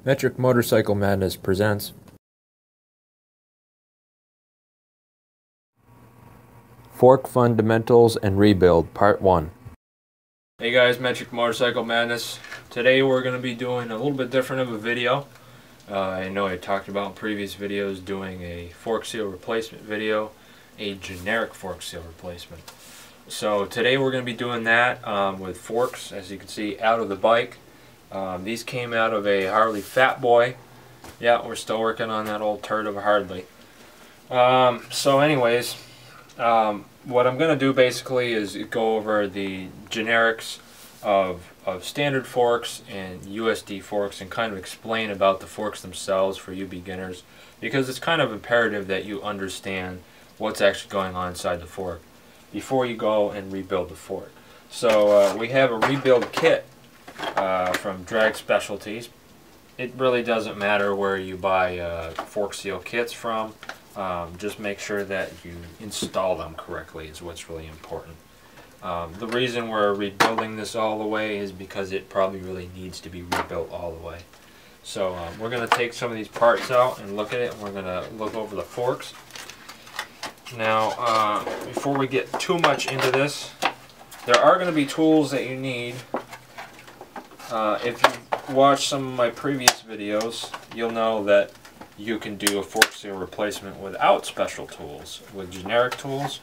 Metric Motorcycle Madness presents Fork Fundamentals and Rebuild Part 1. Hey guys, Metric Motorcycle Madness. Today we're going to be doing a little bit different of a video. I know I talked about in previous videos doing a fork seal replacement video, a generic fork seal replacement. So today we're going to be doing that with forks, as you can see, out of the bike. These came out of a Harley Fat Boy. Yeah, we're still working on that old turd of a Harley. So anyways, what I'm going to do basically is go over the generics of standard forks and USD forks and kind of explain about the forks themselves for you beginners, because it's kind of imperative that you understand what's actually going on inside the fork before you go and rebuild the fork. So we have a rebuild kit from Drag Specialties. It really doesn't matter where you buy fork seal kits from. Just make sure that you install them correctly is what's really important. The reason we're rebuilding this all the way is because it probably really needs to be rebuilt all the way. So we're going to take some of these parts out and look at it, and we're going to look over the forks. Now, before we get too much into this, there are going to be tools that you need. If you've watched some of my previous videos, you'll know that you can do a fork seal replacement without special tools, with generic tools.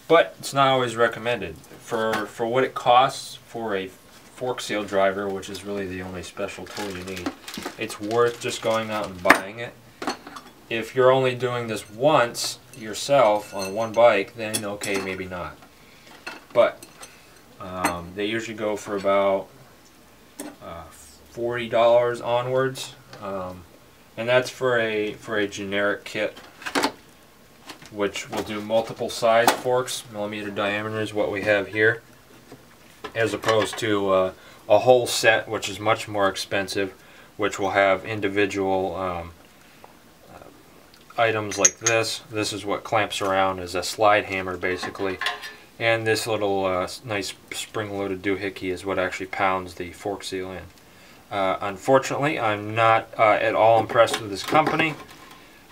But it's not always recommended. For what it costs for a fork seal driver, which is really the only special tool you need, it's worth just going out and buying it. If you're only doing this once yourself on one bike, then okay, maybe not. But they usually go for about $40 onwards, and that's for a generic kit, which will do multiple size forks. Millimeter diameter is what we have here, as opposed to a whole set, which is much more expensive, which will have individual items like this. This is what clamps around as a slide hammer basically, and this little nice spring-loaded doohickey is what actually pounds the fork seal in. Unfortunately, I'm not at all impressed with this company.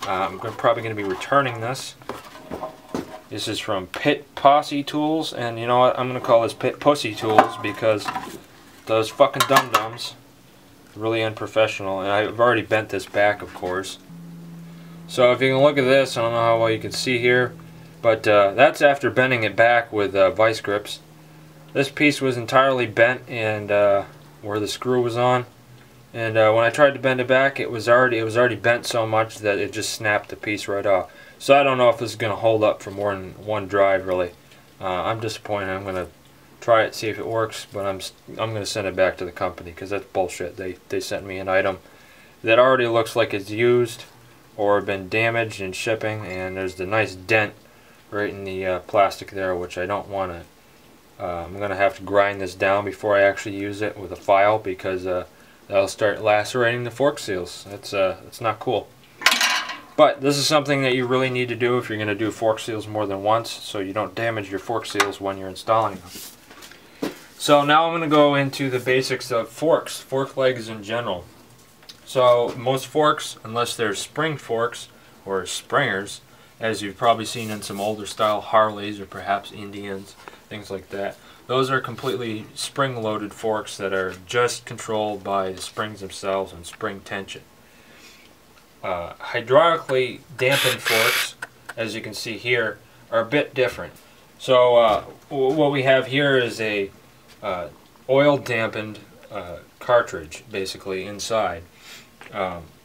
I'm probably going to be returning this. This is from Pit Posse Tools, and you know what? I'm going to call this Pit Pussy Tools because those fucking dum-dums are really unprofessional, and I've already bent this back, of course. So if you can look at this, I don't know how well you can see here, but that's after bending it back with vice grips. This piece was entirely bent, and where the screw was on, and when I tried to bend it back, it was already bent so much that it just snapped the piece right off. So I don't know if this is going to hold up for more than one drive, really. I'm disappointed. I'm going to try it, see if it works, but I'm going to send it back to the company because that's bullshit. They sent me an item that already looks like it's used or been damaged in shipping, and there's the nice dent right in the plastic there, which I don't want to. I'm going to have to grind this down before I actually use it with a file, because that'll start lacerating the fork seals. That's not cool. But this is something that you really need to do if you're going to do fork seals more than once, so you don't damage your fork seals when you're installing them. So now I'm going to go into the basics of forks, fork legs in general. So most forks, unless they're spring forks or springers, as you've probably seen in some older style Harleys or perhaps Indians, things like that, those are completely spring-loaded forks that are just controlled by the springs themselves and spring tension. Hydraulically dampened forks, as you can see here, are a bit different. So what we have here is a oil dampened cartridge basically inside,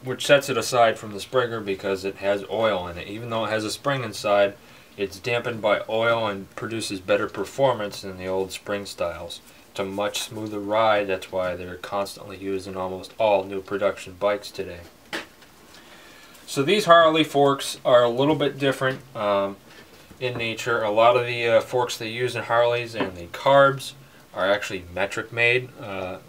which sets it aside from the springer because it has oil in it. Even though it has a spring inside, it's dampened by oil and produces better performance than the old spring styles. It's a much smoother ride. That's why they're constantly used in almost all new production bikes today. So these Harley forks are a little bit different in nature. A lot of the forks they use in Harleys and the carbs are actually metric made,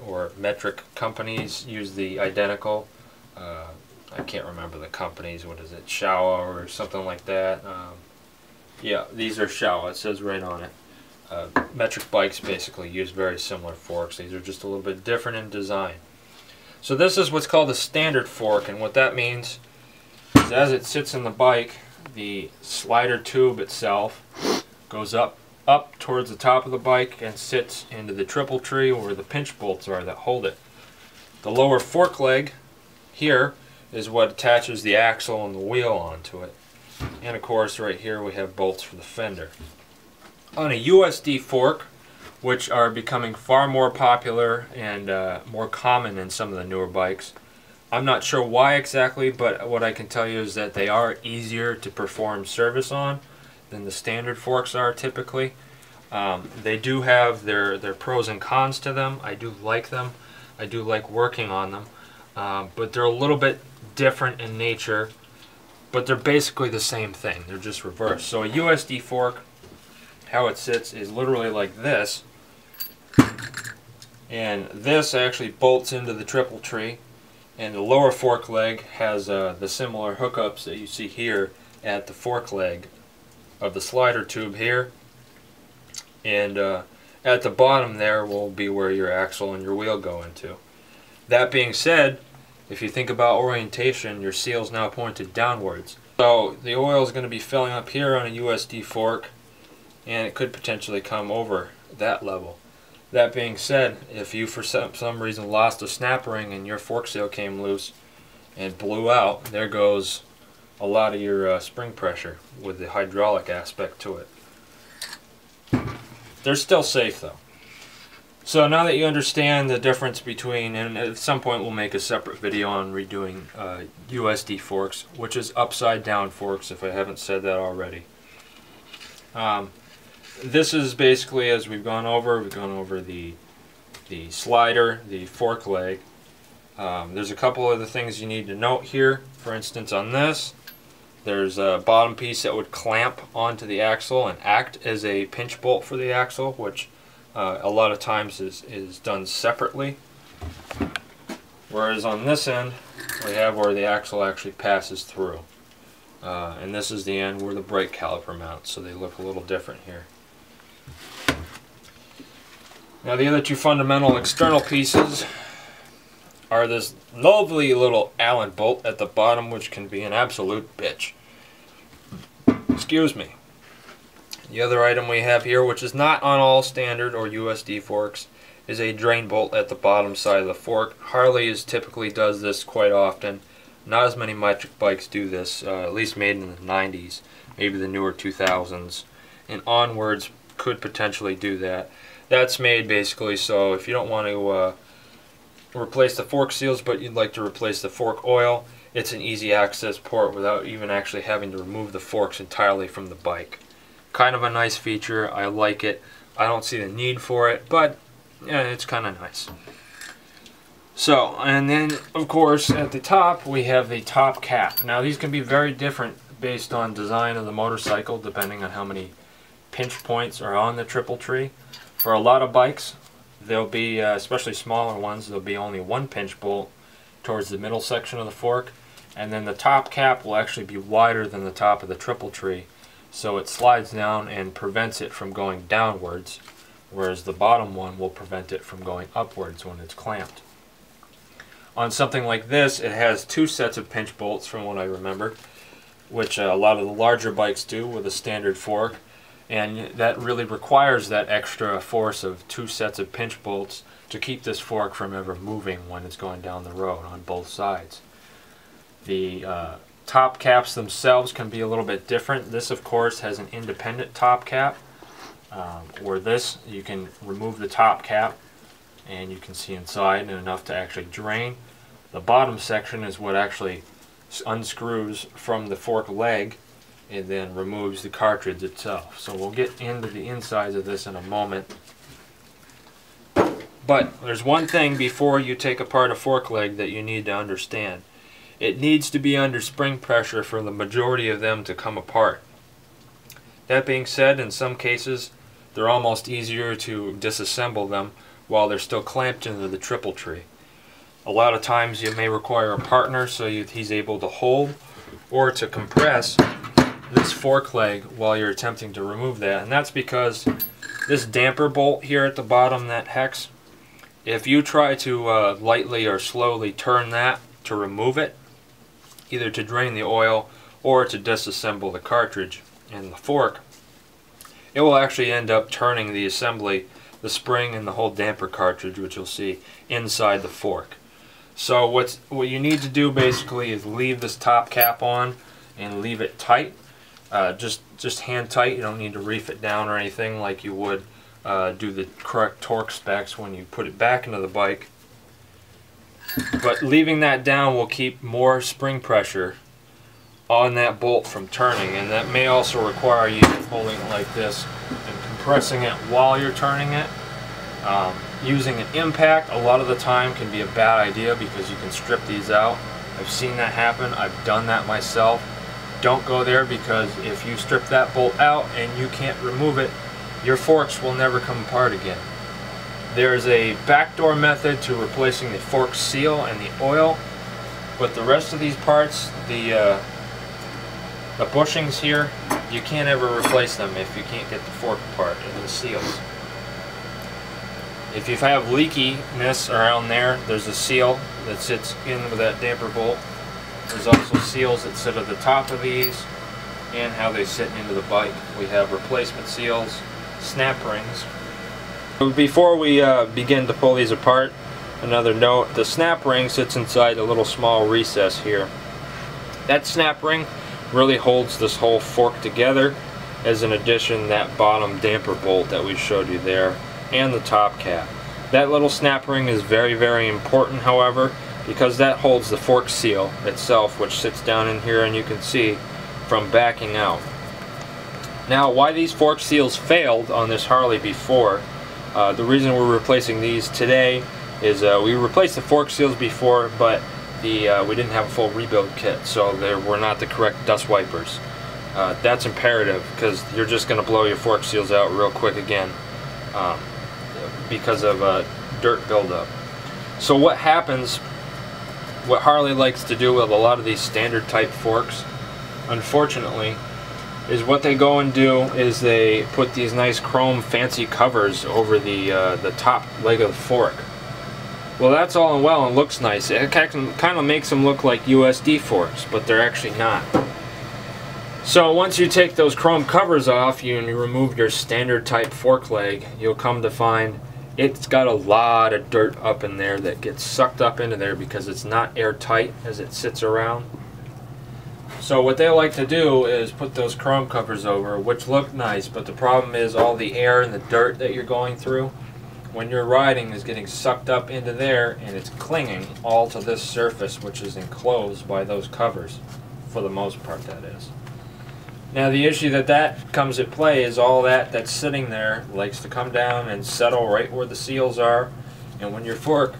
or metric companies use the identical. I can't remember the companies. What is it? Showa or something like that. Yeah, these are Showa. It says right on it. Metric bikes basically use very similar forks. These are just a little bit different in design. So this is what's called a standard fork, and what that means is as it sits in the bike, the slider tube itself goes up towards the top of the bike and sits into the triple tree where the pinch bolts are that hold it. The lower fork leg here is what attaches the axle and the wheel onto it. And of course right here we have bolts for the fender. On a USD fork, which are becoming far more popular and more common in some of the newer bikes, I'm not sure why exactly, but what I can tell you is that they are easier to perform service on than the standard forks are typically. They do have their pros and cons to them. I do like them. I do like working on them. But they're a little bit different in nature, but they're basically the same thing. They're just reversed. So a USD fork, how it sits is literally like this. And this actually bolts into the triple tree. And the lower fork leg has the similar hookups that you see here at the fork leg of the slider tube here. And at the bottom there will be where your axle and your wheel go into. That being said, if you think about orientation, your seal is now pointed downwards. So the oil is going to be filling up here on a USD fork, and it could potentially come over that level. That being said, if you for some reason lost a snap ring and your fork seal came loose and blew out, there goes a lot of your spring pressure with the hydraulic aspect to it. They're still safe though. So now that you understand the difference between, and at some point we'll make a separate video on redoing USD forks, which is upside down forks if I haven't said that already. This is basically, as we've gone over the slider, the fork leg. There's a couple other things you need to note here. For instance, on this, there's a bottom piece that would clamp onto the axle and act as a pinch bolt for the axle, which a lot of times is done separately. Whereas on this end, we have where the axle actually passes through. And this is the end where the brake caliper mounts, so they look a little different here. Now the other two fundamental external pieces are this lovely little Allen bolt at the bottom, which can be an absolute bitch. Excuse me. The other item we have here, which is not on all standard or USD forks, is a drain bolt at the bottom side of the fork. Harley typically does this quite often. Not as many metric bikes do this, at least made in the 90s, maybe the newer 2000s, and onwards could potentially do that. That's made basically so if you don't want to replace the fork seals but you'd like to replace the fork oil, it's an easy access port without even actually having to remove the forks entirely from the bike. Kind of a nice feature. I like it. I don't see the need for it, but yeah, it's kind of nice. So, and then of course at the top we have the top cap. Now these can be very different based on design of the motorcycle, depending on how many pinch points are on the triple tree. For a lot of bikes, there'll be, especially smaller ones, there'll be only one pinch bolt towards the middle section of the fork, and then the top cap will actually be wider than the top of the triple tree, so it slides down and prevents it from going downwards, whereas the bottom one will prevent it from going upwards when it's clamped. On something like this, it has two sets of pinch bolts from what I remember, which a lot of the larger bikes do with a standard fork, and that really requires that extra force of two sets of pinch bolts to keep this fork from ever moving when it's going down the road on both sides. The top caps themselves can be a little bit different. This of course has an independent top cap, where this you can remove the top cap and you can see inside and enough to actually drain. The bottom section is what actually unscrews from the fork leg and then removes the cartridge itself. So we'll get into the insides of this in a moment. But there's one thing before you take apart a fork leg that you need to understand. It needs to be under spring pressure for the majority of them to come apart. That being said, in some cases they're almost easier to disassemble them while they're still clamped into the triple tree. A lot of times you may require a partner so he's able to hold or to compress this fork leg while you're attempting to remove that, and that's because this damper bolt here at the bottom, that hex, If you try to lightly or slowly turn that to remove it, either to drain the oil or to disassemble the cartridge and the fork, it will actually end up turning the assembly, the spring and the whole damper cartridge, which you'll see inside the fork. So what you need to do basically is leave this top cap on and leave it tight, just hand tight. You don't need to reef it down or anything like you would do the correct torque specs when you put it back into the bike. But leaving that down will keep more spring pressure on that bolt from turning, and that may also require you holding it like this and compressing it while you're turning it. Using an impact a lot of the time can be a bad idea because you can strip these out. I've seen that happen. I've done that myself. Don't go there, because if you strip that bolt out and you can't remove it, your forks will never come apart again. There's a backdoor method to replacing the fork seal and the oil, but the rest of these parts, the bushings here, you can't ever replace them if you can't get the fork apart and the seals. If you have leakiness around there, there's a seal that sits in with that damper bolt. There's also seals that sit at the top of these and how they sit into the bike. We have replacement seals, snap rings. Before we begin to pull these apart, another note, the snap ring sits inside a little small recess here. That snap ring really holds this whole fork together, as in addition that bottom damper bolt that we showed you there and the top cap. That little snap ring is very, very important, however, because that holds the fork seal itself, which sits down in here, and you can see from backing out. Now, why these fork seals failed on this Harley before, the reason we're replacing these today is we replaced the fork seals before, but we didn't have a full rebuild kit, so they were not the correct dust wipers. That's imperative, because you're just going to blow your fork seals out real quick again because of dirt buildup. So what happens, what Harley likes to do with a lot of these standard type forks, unfortunately, is what they go and do is they put these nice chrome fancy covers over the top leg of the fork. Well, that's all and well and looks nice. It kind of makes them look like USD forks, but they're actually not. So once you take those chrome covers off and you remove your standard type fork leg, you'll come to find it's got a lot of dirt up in there that gets sucked up into there because it's not airtight as it sits around. So what they like to do is put those chrome covers over, which look nice, but the problem is all the air and the dirt that you're going through when you're riding is getting sucked up into there, and it's clinging all to this surface, which is enclosed by those covers, for the most part, that is. Now the issue that comes at play is all that's sitting there likes to come down and settle right where the seals are, and when your fork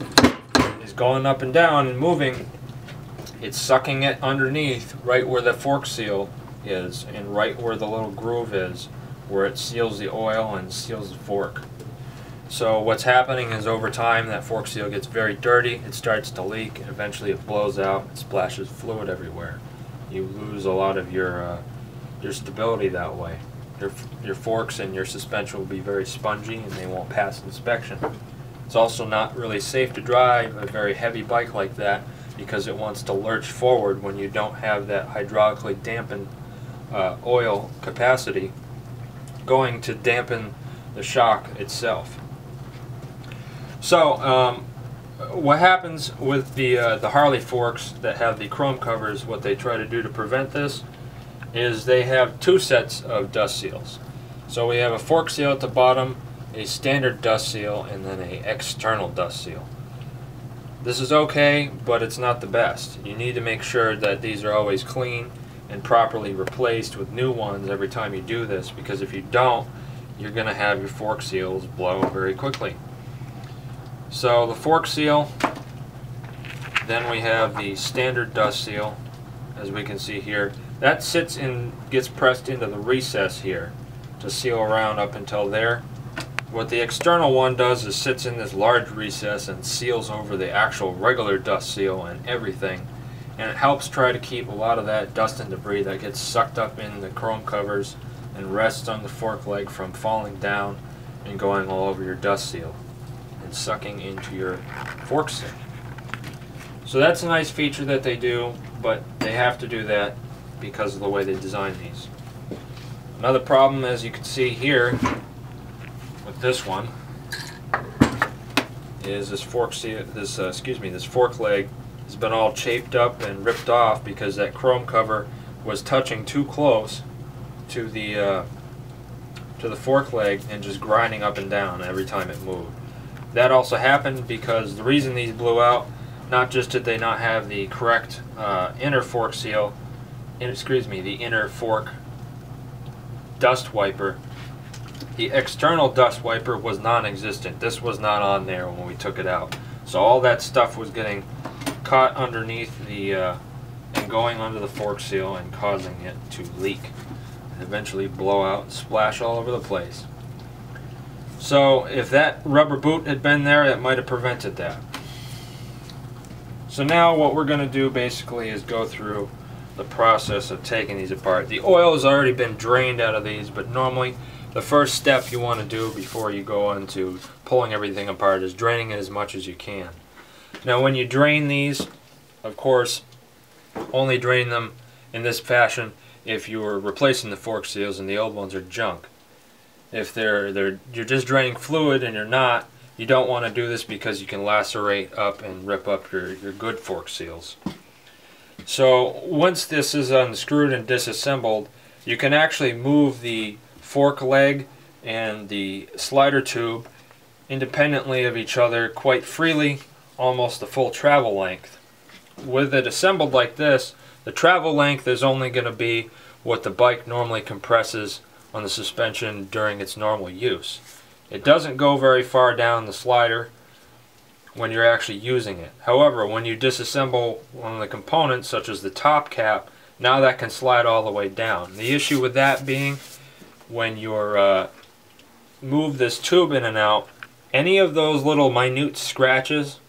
is going up and down and moving, it's sucking it underneath right where the fork seal is and right where the little groove is where it seals the oil and seals the fork. So what's happening is over time that fork seal gets very dirty, it starts to leak, and eventually it blows out and splashes fluid everywhere. You lose a lot of your stability that way. Your forks and your suspension will be very spongy and they won't pass inspection. It's also not really safe to drive a very heavy bike like that because it wants to lurch forward when you don't have that hydraulically dampened oil capacity going to dampen the shock itself. So what happens with the Harley forks that have the chrome covers, what they try to do to prevent this is they have two sets of dust seals. So we have a fork seal at the bottom, a standard dust seal, and then an external dust seal. This is okay, but it's not the best. You need to make sure that these are always clean and properly replaced with new ones every time you do this, because if you don't, you're going to have your fork seals blow very quickly. So the fork seal, then we have the standard dust seal, as we can see here. That sits in, gets pressed into the recess here to seal around up until there. What the external one does is sits in this large recess and seals over the actual regular dust seal and everything. And it helps try to keep a lot of that dust and debris that gets sucked up in the chrome covers and rests on the fork leg from falling down and going all over your dust seal. and sucking into your fork seal. So that's a nice feature that they do, but they have to do that because of the way they design these. Another problem, as you can see here with this one, is this fork seal, this fork leg has been all chafed up and ripped off because that chrome cover was touching too close to the fork leg and just grinding up and down every time it moved. That also happened because the reason these blew out, not just did they not have the correct inner fork seal, the inner fork dust wiper, the external dust wiper was non-existent. This was not on there when we took it out. So all that stuff was getting caught underneath the and going under the fork seal and causing it to leak and eventually blow out and splash all over the place. So if that rubber boot had been there, it might have prevented that. So now what we're going to do basically is go through the process of taking these apart. The oil has already been drained out of these, but normally the first step you want to do before you go into pulling everything apart is draining it as much as you can. Now when you drain these, of course, only drain them in this fashion if you're replacing the fork seals and the old ones are junk. If you're just draining fluid and you're not, you don't want to do this because you can lacerate up and rip up your good fork seals. So once this is unscrewed and disassembled, you can actually move the fork leg and the slider tube independently of each other quite freely, almost the full travel length. With it assembled like this, the travel length is only going to be what the bike normally compresses on the suspension during its normal use. It doesn't go very far down the slider when you're actually using it. However, when you disassemble one of the components, such as the top cap, now that can slide all the way down. The issue with that being, when you're move this tube in and out, any of those little minute scratches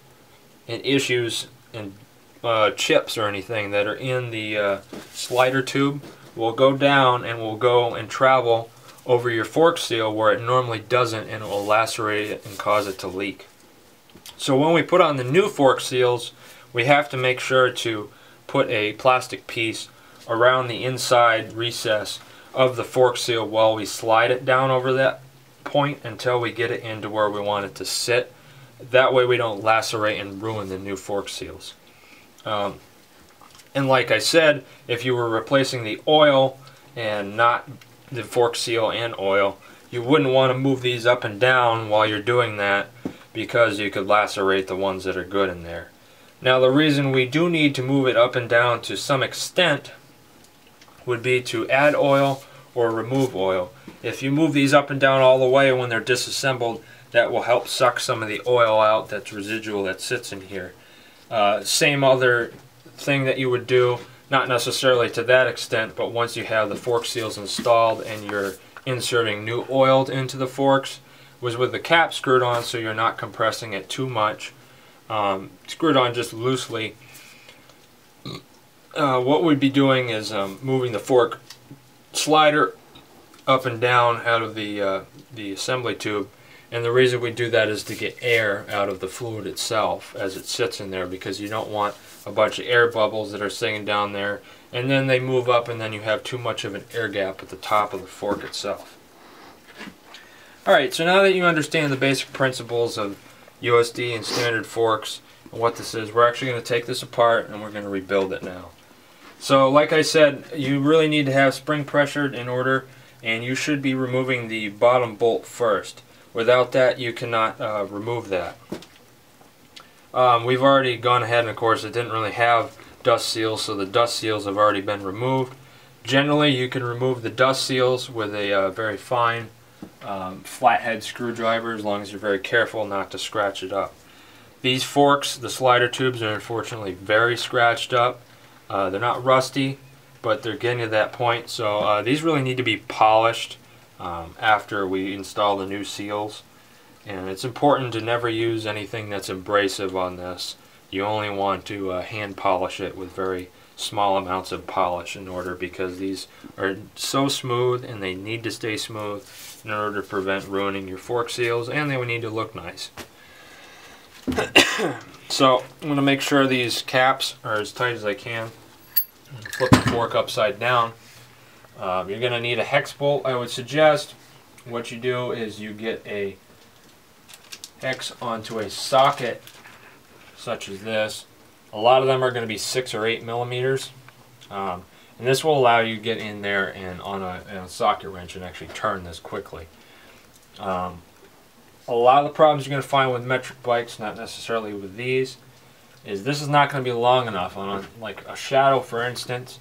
and issues and chips or anything that are in the slider tube will go down and will go and travel over your fork seal where it normally doesn't, and it will lacerate it and cause it to leak. So when we put on the new fork seals, we have to make sure to put a plastic piece around the inside recess of the fork seal while we slide it down over that point until we get it into where we want it to sit. That way we don't lacerate and ruin the new fork seals. And like I said, if you were replacing the oil and not the fork seal and oil, you wouldn't want to move these up and down while you're doing that because you could lacerate the ones that are good in there. Now the reason we do need to move it up and down to some extent would be to add oil or remove oil. If you move these up and down all the way when they're disassembled, that will help suck some of the oil out that's residual that sits in here. Same other thing that you would do, not necessarily to that extent, but once you have the fork seals installed and you're inserting new oil into the forks, was with the cap screwed on so you're not compressing it too much, screwed on just loosely. What we'd be doing is moving the fork slider up and down out of the assembly tube, and the reason we do that is to get air out of the fluid itself as it sits in there, because you don't want a bunch of air bubbles that are sitting down there and then they move up and then you have too much of an air gap at the top of the fork itself. Alright, so now that you understand the basic principles of USD and standard forks and what this is, we're actually going to take this apart and we're going to rebuild it now. So like I said, you really need to have spring pressure in order, and you should be removing the bottom bolt first. Without that, you cannot remove that. We've already gone ahead, and of course it didn't really have dust seals, so the dust seals have already been removed. Generally you can remove the dust seals with a very fine flathead screwdriver, as long as you're very careful not to scratch it up. These forks, the slider tubes, are unfortunately very scratched up. They're not rusty, but they're getting to that point, so these really need to be polished after we install the new seals. And it's important to never use anything that's abrasive on this. You only want to hand polish it with very small amounts of polish in order, because these are so smooth and they need to stay smooth in order to prevent ruining your fork seals, and they would need to look nice. So I'm going to make sure these caps are as tight as I can. Flip the fork upside down. You're going to need a hex bolt. I would suggest what you do is you get a hex onto a socket such as this. A lot of them are going to be 6 or 8 millimeters. And this will allow you to get in there and on a socket wrench and actually turn this quickly. A lot of the problems you're going to find with metric bikes, not necessarily with these, is this is not going to be long enough. On like a Shadow, for instance,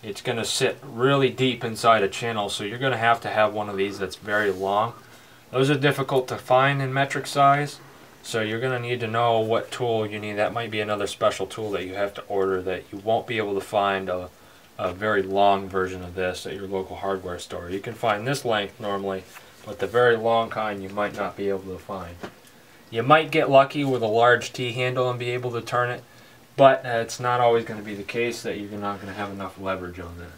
it's going to sit really deep inside a channel, so you're going to have one of these that's very long. Those are difficult to find in metric size, so you're going to need to know what tool you need. That might be another special tool that you have to order that you won't be able to find a very long version of this at your local hardware store. You can find this length normally, but the very long kind you might not be able to find. You might get lucky with a large T-handle and be able to turn it, but it's not always going to be the case that you're not going to have enough leverage on that.